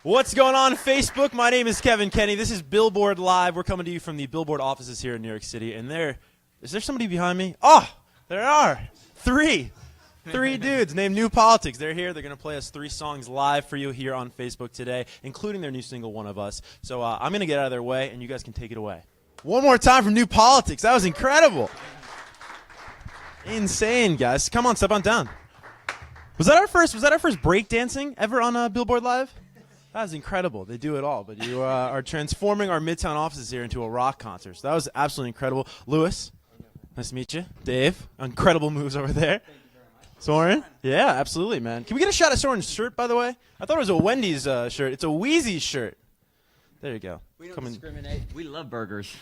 What's going on, Facebook? My name is Kevan Kenney. This is Billboard Live. We're coming to you from the Billboard offices here in New York City. And is there somebody behind me? Oh, there are. Three dudes named New Politics. They're here. They're going to play us 3 songs live for you here on Facebook today, including their new single, One of Us. So I'm going to get out of their way, and you guys can take it away. One more time from New Politics. That was incredible. Insane, guys. Come on, step on down. Was that our first breakdancing ever on Billboard Live? That was incredible. They do it all. But you are transforming our Midtown offices here into a rock concert. So that was absolutely incredible. Lewis, nice to meet you. Dave, incredible moves over there. Thank you very much. Soren? Yeah, absolutely, man. Can we get a shot of Soren's shirt, by the way? I thought it was a Wendy's shirt. It's a Wheezy's shirt. There you go. We don't discriminate. We love burgers.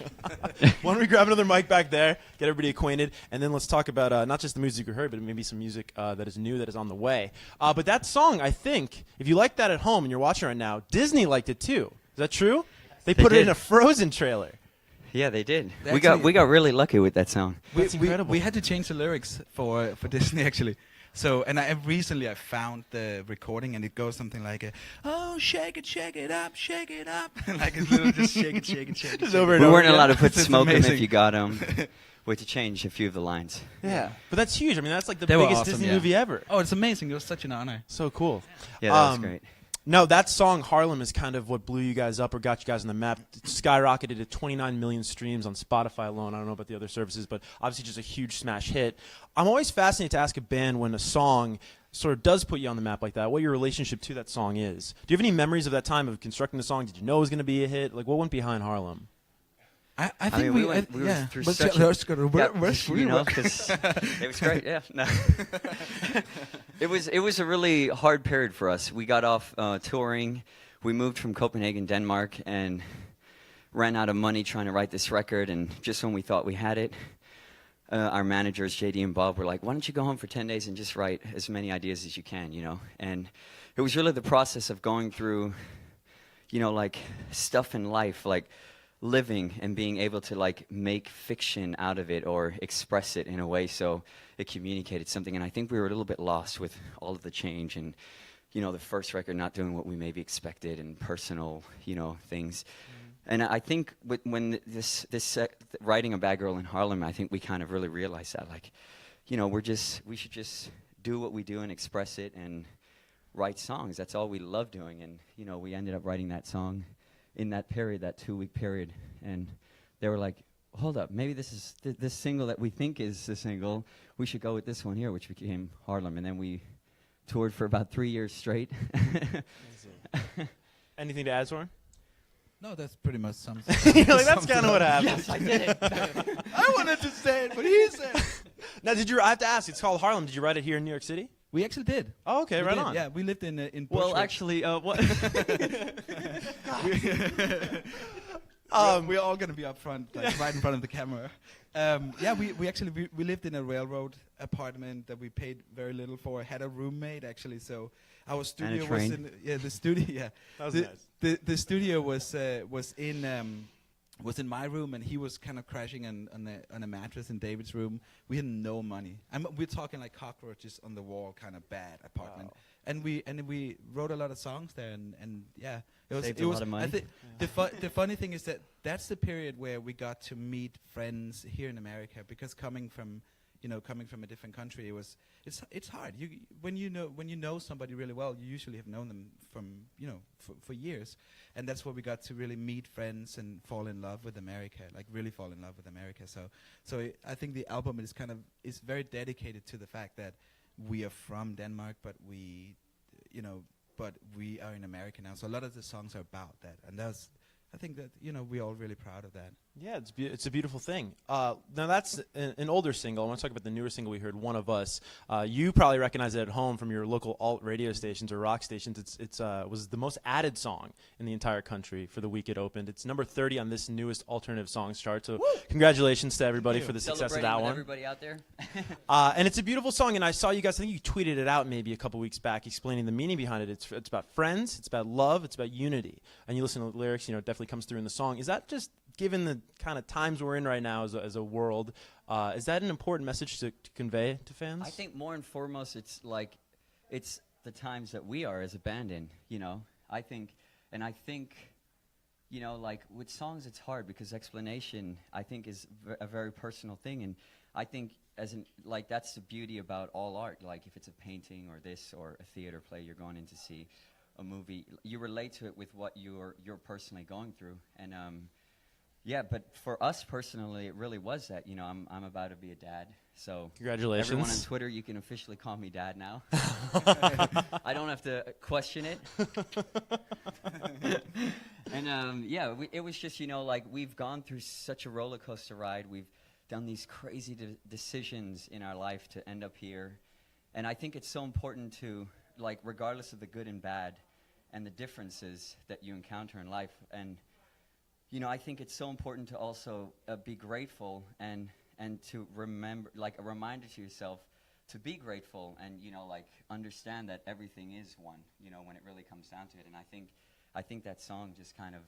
Why don't we grab another mic back there, get everybody acquainted, and then let's talk about not just the music you heard, but maybe some music that is new, that is on the way. But that song, I think, if you like that at home and you're watching right now, Disney liked it too. Is that true? They put it in a Frozen trailer. Yeah, they did. We got really lucky with that song. That's incredible. We had to change the lyrics for Disney actually. So, and I found the recording, and it goes something like, "Oh, shake it up, like a little just shake it. Just over and we over weren't again. allowed to put It's smoke in amazing. if you got them. We had to change a few of the lines. Yeah, but that's huge. I mean, that's like the They were biggest awesome, Disney yeah. movie ever. Oh, it's amazing. It was such an honor. So cool. Yeah, that was great. No, that song, Harlem, is kind of what blew you guys up or got you guys on the map. It skyrocketed to 29 million streams on Spotify alone. I don't know about the other services, but obviously just a huge smash hit. I'm always fascinated to ask a band when a song sort of does put you on the map like that, what your relationship to that song is. Do you have any memories of that time of constructing the song? Did you know it was going to be a hit? Like, what went behind Harlem? I think we went through such you know, because it was great. Yeah, no. It was a really hard period for us. We got off touring. We moved from Copenhagen, Denmark, and ran out of money trying to write this record. And just when we thought we had it, our managers, JD and Bob, were like, "Why don't you go home for 10 days and just write as many ideas as you can?" You know, and it was really the process of going through, you know, like stuff in life, like living and being able to like make fiction out of it or express it in a way so it communicated something. And I think we were a little bit lost with all of the change and, you know, the first record not doing what we maybe expected and personal, you know, things. And I think when writing A Bad Girl in Harlem, I think we kind of really realized that, like, you know, we should just do what we do and express it and write songs. That's all we love doing. And, you know, we ended up writing that song in that period, that 2-week period. And they were like, hold up, maybe this is this single that we think is the single. We should go with this one here, which became Harlem. And then we toured for about 3 years straight. Anything to add, Soren? No, that's pretty much something. You're like, that's kind of what happened. Yes, I did it. I wanted to say it, but he said it. Now, I have to ask, it's called Harlem. Did you write it here in New York City? We actually did. Oh, okay, We right did, on. Yeah, we lived in Well, Bushwick. actually, what? We're all gonna be up front, like, right in front of the camera. Yeah, we actually lived in a railroad apartment that we paid very little for. Had a roommate actually, so our studio was train. the studio. Yeah, That was nice. the studio was in my room, and he was kind of crashing on a mattress in David's room. We had no money. We're talking like cockroaches on the wall, kind of bad apartment. Wow. And we wrote a lot of songs there, and yeah, Saved a lot of money. I think the funny thing is that that's the period where we got to meet friends here in America, because coming from a different country, it's hard. When you know somebody really well, you usually have known them from for years, and that's where we got to really meet friends and fall in love with America, like really fall in love with America. So I think the album is very dedicated to the fact that we are from Denmark, but we are in America now. So a lot of the songs are about that, and I think that we're all really proud of that. Yeah, it's a beautiful thing. Now that's an older single. I want to talk about the newer single we heard, "One of Us." You probably recognize it at home from your local alt radio stations or rock stations. It was the most added song in the entire country for the week it opened. It's number 30 on this newest alternative songs chart. So congratulations to everybody for the success of that with one. everybody out there. And it's a beautiful song. And I saw you guys. I think you tweeted it out maybe a couple weeks back, explaining the meaning behind it. It's about friends. It's about love. It's about unity. And you listen to the lyrics. It definitely comes through in the song. Is that just, given the kind of times we're in right now as a world, is that an important message to convey to fans? I think more and foremost, it's the times that we are as a band in. I think And I think, you know, like with songs, it's hard because explanation, I think, is a very personal thing. And I think like that's the beauty about all art. Like if it's a painting or this or a theater play, you're going in to see a movie, you relate to it with what you're personally going through. And yeah, but for us personally, it really was that. You know, I'm about to be a dad, so congratulations. Everyone on Twitter, you can officially call me dad now. I don't have to question it. And yeah, it was just, you know, like we've gone through such a roller coaster ride. We've done these crazy decisions in our life to end up here, and I think it's so important to, like, regardless of the good and bad and the differences that you encounter in life. And, you know, I think it's so important to also be grateful and to remember, like a reminder to yourself to be grateful and, you know, like understand that everything is one, you know, when it really comes down to it. And I think that song just kind of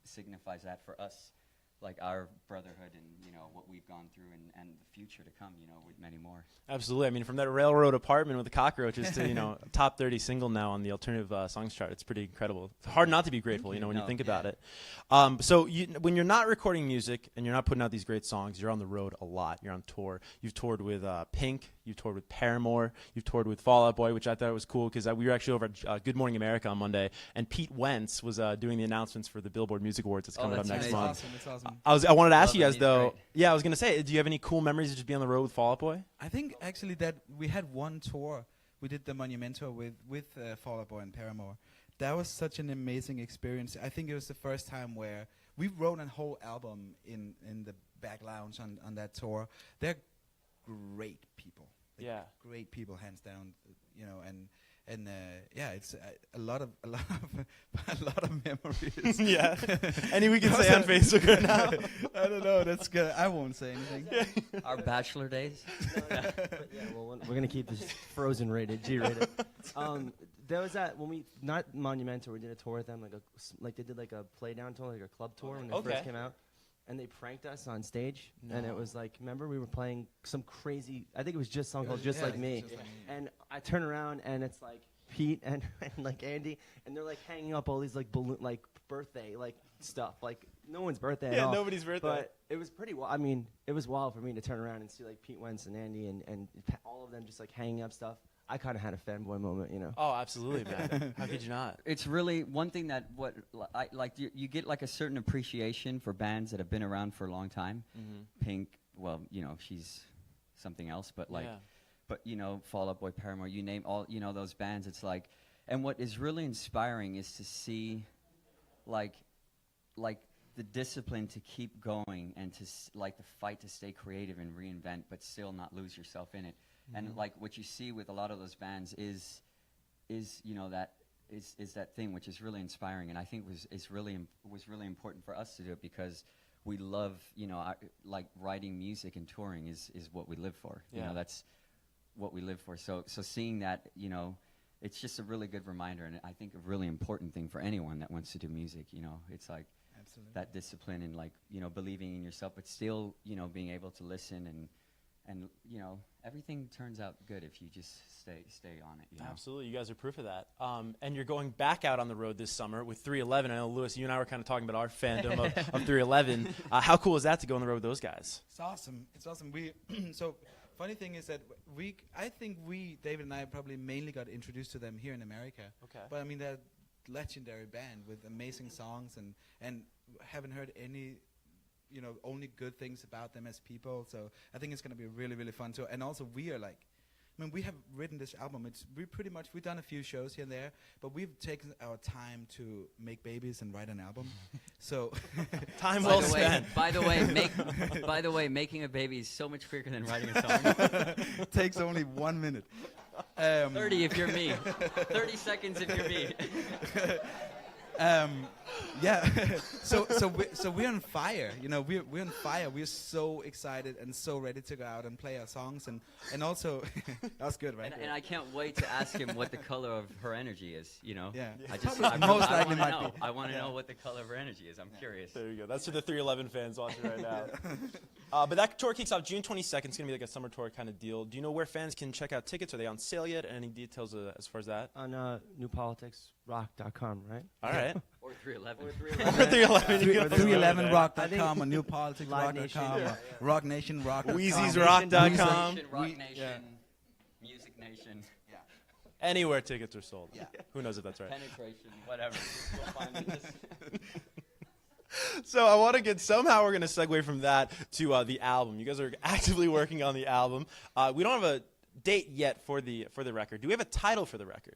signifies that for us, like our brotherhood and, you know, what we've gone through and the future to come, you know, with many more. Absolutely. I mean, from that railroad apartment with the cockroaches to, you know, top 30 single now on the alternative songs chart, it's pretty incredible. It's hard not to be grateful, you know, when you think about it. So when you're not recording music and you're not putting out these great songs, you're on the road a lot. You're on tour. You've toured with Pink. You've toured with Paramore. You've toured with Fall Out Boy, which I thought was cool because we were actually over at Good Morning America on Monday, and Pete Wentz was doing the announcements for the Billboard Music Awards that's coming up next month. That's awesome. I wanted to ask you guys, He's though. great. Yeah, I was going to say, do you have any cool memories of just being on the road with Fall Out Boy? I think actually that we had one tour. We did the Monumento with Fall Out Boy and Paramore. That was such an amazing experience. I think it was the first time where we wrote a whole album in the back lounge on that tour. They're great people. Yeah. Great people, hands down. You know, and yeah, it's a lot of a lot of memories. Yeah. Any we can say on Facebook right now? I don't know. That's good. I won't say anything. Our bachelor days. But yeah, well, we're gonna keep this frozen rated, G rated. There was that when we not Monumento, we did a tour with them, like they did like a play down tour, like a club tour when they first came out, and they pranked us on stage, and it was like, remember we were playing some crazy, I think it was just a song called Just Like Me, and I turn around and it's like Pete and like Andy, and they're like hanging up all these like balloon like birthday like stuff, like no one's birthday at all. Nobody's birthday. But it was pretty wild. I mean, it was wild for me to turn around and see like Pete Wentz and Andy and all of them just like hanging up stuff. I kind of had a fanboy moment, you know. Oh, absolutely, man. How could you not? It's really one thing that you get like a certain appreciation for bands that have been around for a long time. Mm-hmm. Pink, well, you know, she's something else, but like, but you know, Fall Out Boy, Paramore, you name all, you know, those bands. It's like, and what is really inspiring is to see, like the discipline to keep going and to like the fight to stay creative and reinvent, but still not lose yourself in it. Mm-hmm. And like what you see with a lot of those bands is you know that is that thing which is really inspiring, and I think was really important for us to do it because we love, you know, like writing music and touring is what we live for. You know, that's what we live for. So seeing that, you know, it's just a really good reminder, and I think a really important thing for anyone that wants to do music. You know, it's like that discipline and like, you know, believing in yourself, but still, you know, being able to listen and you know, everything turns out good if you just stay on it. You know? Absolutely, you guys are proof of that. And you're going back out on the road this summer with 311. I know, Lewis, you and I were kind of talking about our fandom of 311. How cool is that to go on the road with those guys? It's awesome. It's awesome. We so funny thing is that I think David and I probably mainly got introduced to them here in America. Okay. But I mean, they're a legendary band with amazing songs and haven't heard any, you know, only good things about them as people. So I think it's going to be really, really fun too. And also we are like, I mean, we have written this album. We've done a few shows here and there, but we've taken our time to make babies and write an album. So time well spent. By the way, making a baby is so much quicker than writing a song. Takes only 1 minute. 30 if you're me. 30 seconds if you're me. Yeah. so we're on fire. You know, we're on fire. We're so excited and so ready to go out and play our songs and also that was good, right? And I can't wait to ask him what the color of her energy is. You know. Yeah. Most likely might be. I want to know what the color of her energy is. I'm curious. There you go. That's for the 311 fans watching right now. But that tour kicks off June 22nd. It's gonna be like a summer tour kind of deal. Do you know where fans can check out tickets? Are they on sale yet? Any details as far as that? On newpoliticsrock.com, right? All right. Or 311. Or Or 311. You can- 311rock.com or Live newpoliticsrock.com Nation, or rocknationrock.com. Wheezy'sRock.com. Rock We- Nation, yeah. Music Nation, Anywhere tickets are sold. Yeah. Who knows if that's right? Penetration, whatever. You'll find this. So I want to get, somehow we're going to segue from that to the album. You guys are actively working on the album. We don't have a date yet for the record. Do we have a title for the record?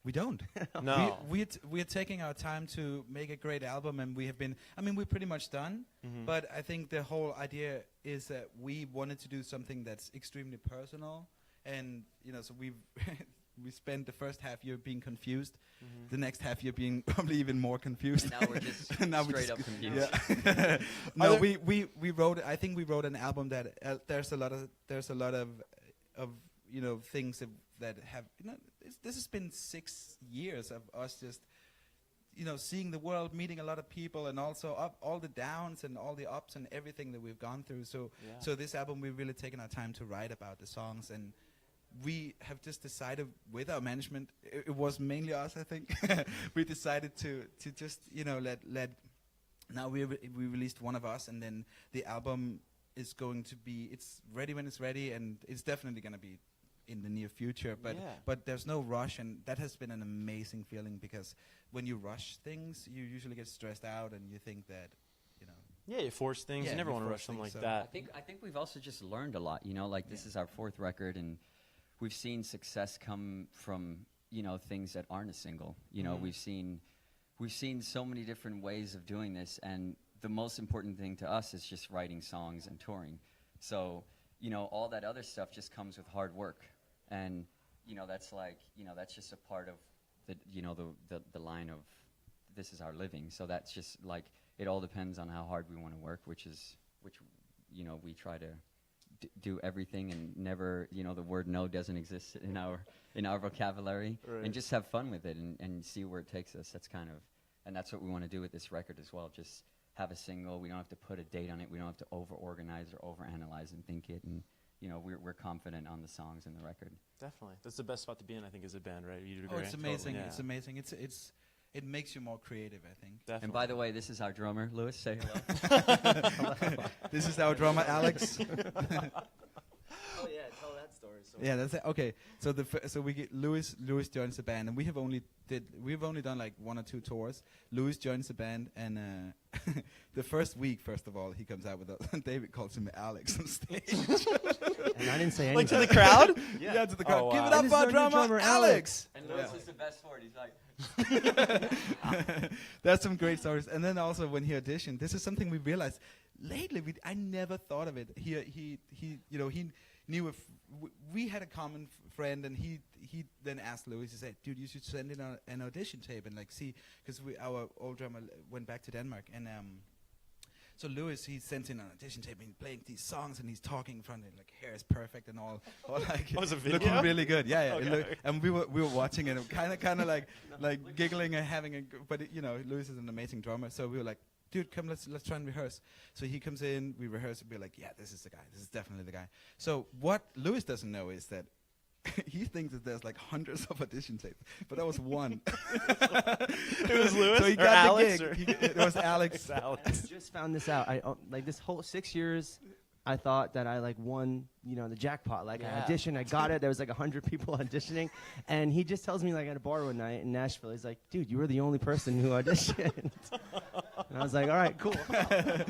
We don't. No. We're taking our time to make a great album, and we have been. I mean, we're pretty much done. But I think the whole idea is that we wanted to do something that's extremely personal, and so we we spent the first half year being confused, the next half year being probably even more confused. And now we're just Now we're straight just- up confused. Yeah. No, Are we wrote. I think we wrote an album that there's a lot of things that have this has been 6 years of us just seeing the world, meeting a lot of people, and also all the downs and all the ups and everything that we've gone through. So this album, we've really taken our time to write about the songs, and we have just decided with our management, it was mainly us, I think. We decided to just let now we released one of us, and then the album is going to be, it's ready when it's ready, and it's definitely going to be in the near future, but there's no rush, and that has been an amazing feeling, because when you rush things, you usually get stressed out, and you think that Yeah, you force things. Yeah, you never you want to force rush something like things, so that. I think we've also just learned a lot. This is our 4th record, and we've seen success come from things that aren't a single. We've seen so many different ways of doing this, and the most important thing to us is just writing songs and touring. So all that other stuff just comes with hard work, and that's that's just a part of the line of this is our living. So that's just like, it all depends on how hard we want to work, which we try to do everything, and never, the word no doesn't exist in our vocabulary, Right. and just have fun with it, and see where it takes us. And that's what we want to do with this record as well. Just have a single. We don't have to put a date on it. We don't have to over-organize or over-analyze and think it. And we're confident on the songs and the record. Definitely. That's the best spot to be in, I think, as a band, right? You'd oh, agree? it's amazing. Totally, yeah. It's amazing. It makes you more creative, I think. Definitely. And by the way, this is our drummer, Louis. Say hello. This is our drummer, Alex. Oh yeah, tell that story. So Yeah, that's it. Okay. So so we get Louis joins the band, and we've only done like 1 or 2 tours. Louis joins the band, and the first week, first of all, he comes out with us. David calls him Alex on stage. and I didn't say anything. Like to the crowd? Yeah, to the crowd. Oh, Give wow. it up And for our this is our new drummer, drummer, Alex. And Yeah. Louis is the best for it. He's like, That's some great stories. And then also when he auditioned, this is something we realized lately. I never thought of it. He knew if we had a common friend, and he then asked Louis. He said, "Dude, you should send in an audition tape and see, because our old drummer went back to Denmark, and so Louis, he sends in an audition tape, and he's playing these songs, and he's talking in front of it, like hair is perfect and all like Was it video? looking really good. Yeah. Okay. And we were watching it, and kind of like giggling and having a. But Louis is an amazing drummer, so we were like, dude, come, let's try and rehearse. So he comes in, we rehearse, and we're like, yeah, this is the guy. This is definitely the guy. So what Louis doesn't know is that he thinks that there's like hundreds of audition tapes, but that was one. It was Louis So he or got Alex, the or- gig. It was Alex. It's Alex. just found this out. I like this whole 6 years. I thought that I won, the jackpot. Like Yeah. I auditioned, I got it. There was like 100 people auditioning, and he just tells me like at a bar one night in Nashville, he's like, "Dude, you were the only person who auditioned." And I was like, "All right, cool." the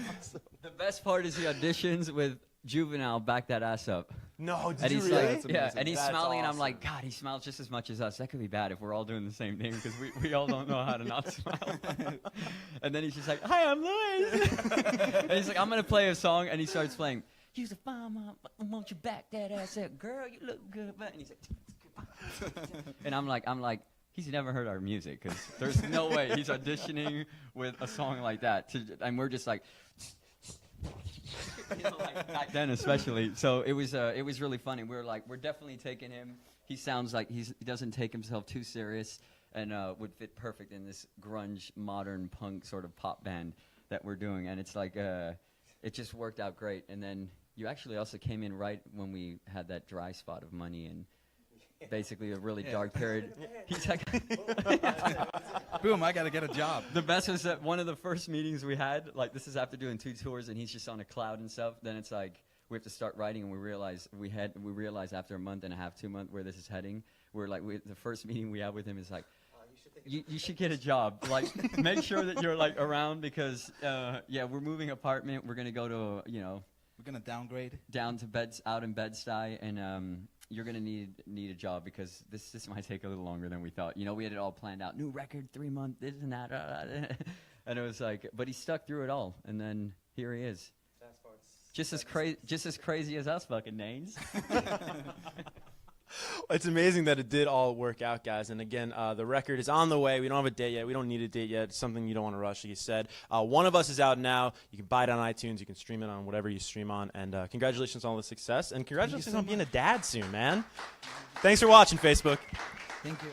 best part is he auditions with Juvenile, Back That Ass Up. No, did And you he's really? like, yeah, and he's That's smiling, and I'm awesome. like, God, he smiles just as much as us. That could be bad if we're all doing the same thing, because we all don't know how to not smile. And then he's just like, "Hi, I'm Louis." And he's like, "I'm gonna play a song," and he starts playing. "You's a fine mom, won't you back that ass up, girl? You look good." And he's like, and I'm like, he's never heard our music, because there's no way he's auditioning with a song like that. And we're just like. Like back then especially, so it was really funny. We were like, we're definitely taking him. He sounds like he doesn't take himself too serious, and would fit perfect in this grunge, modern punk sort of pop band that we're doing. And it's like, it just worked out great. And then you actually also came in right when we had that dry spot of money, and basically a really dark period. He's like, Boom! I gotta get a job. the best was that one of the first meetings we had, like this is after doing 2 tours, and he's just on a cloud and stuff. Then it's like we have to start writing, and we realize after a month and a half, 2 months, where this is heading. We're like, the first meeting we have with him is like, you should get a job. Like, make sure that you're like around because we're moving apartment. We're gonna go to We're gonna downgrade. out in Bed-Stuy, and you're gonna need a job because this might take a little longer than we thought. We had it all planned out. New record, 3 months, this and that, and it was like, but he stuck through it all, and then here he is. Just as crazy as us fucking names. It's amazing that it did all work out, guys. And again, the record is on the way. We don't have a date yet. We don't need a date yet. It's something you don't want to rush, like you said. One of Us is out now. You can buy it on iTunes. You can stream it on whatever you stream on. And congratulations on all the success. And congratulations on being a dad soon, man. Thanks for watching, Facebook. Thank you.